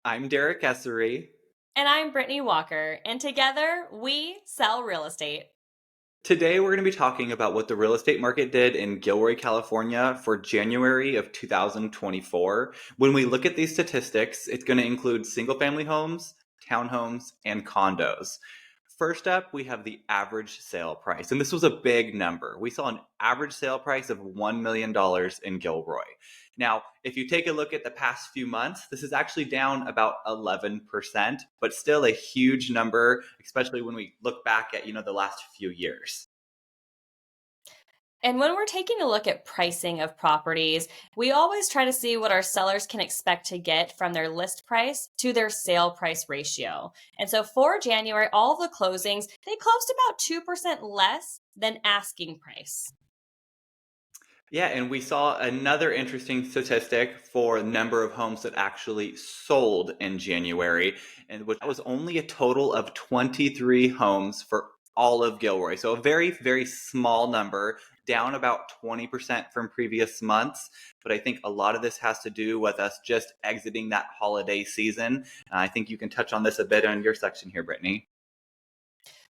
I'm Derek Essary. And I'm Brittany Walker, and together we sell real estate. Today, we're going to be talking about what the real estate market did in Gilroy, California for January of 2024. When we look at these statistics, it's going to include single family homes, townhomes, and condos. First up, we have the average sale price, and this was a big number. We saw an average sale price of $1 million in Gilroy. Now, if you take a look at the past few months, this is actually down about 11%, but still a huge number, especially when we look back at, the last few years. And when we're taking a look at pricing of properties, we always try to see what our sellers can expect to get from their list price to their sale price ratio. And so for January, all the closings, they closed about 2% less than asking price. Yeah, and we saw another interesting statistic for the number of homes that actually sold in January, and which was only a total of 23 homes for all of Gilroy. So a very, very small number, down about 20% from previous months. But I think a lot of this has to do with us just exiting that holiday season. I think you can touch on this a bit on your section here, Brittany.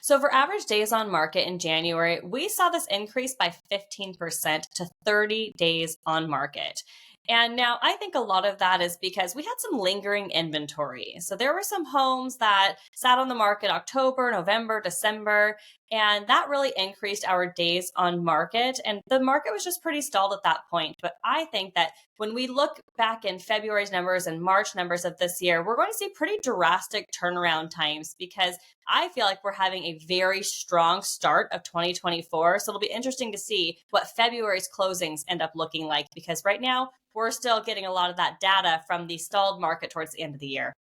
So for average days on market in January, we saw this increase by 15% to 30 days on market. And now I think a lot of that is because we had some lingering inventory. So there were some homes that sat on the market October, November, December, and that really increased our days on market. And the market was just pretty stalled at that point. But I think that when we look back in February's numbers and March numbers of this year, we're going to see pretty drastic turnaround times because I feel like we're having a very strong start of 2024. So it'll be interesting to see what February's closings end up looking like because right now we're still getting a lot of that data from the stalled market towards the end of the year.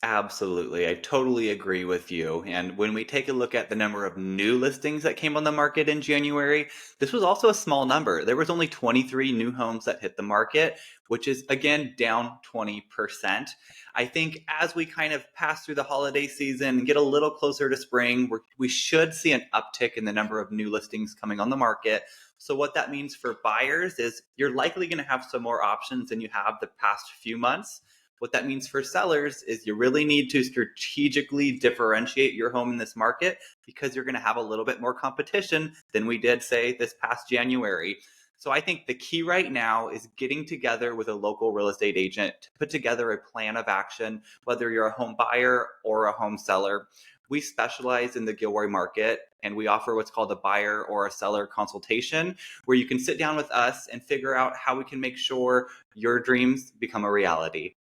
Absolutely. I totally agree with you. And when we take a look at the number of new listings that came on the market in January, this was also a small number. There was only 23 new homes that hit the market, which is again down 20%. I think as we kind of pass through the holiday season and get a little closer to spring, we should see an uptick in the number of new listings coming on the market. So what that means for buyers is you're likely going to have some more options than you have the past few months. What that means for sellers is you really need to strategically differentiate your home in this market because you're going to have a little bit more competition than we did, say, this past January. So I think the key right now is getting together with a local real estate agent to put together a plan of action, whether you're a home buyer or a home seller. We specialize in the Gilroy market and we offer what's called a buyer or a seller consultation, where you can sit down with us and figure out how we can make sure your dreams become a reality.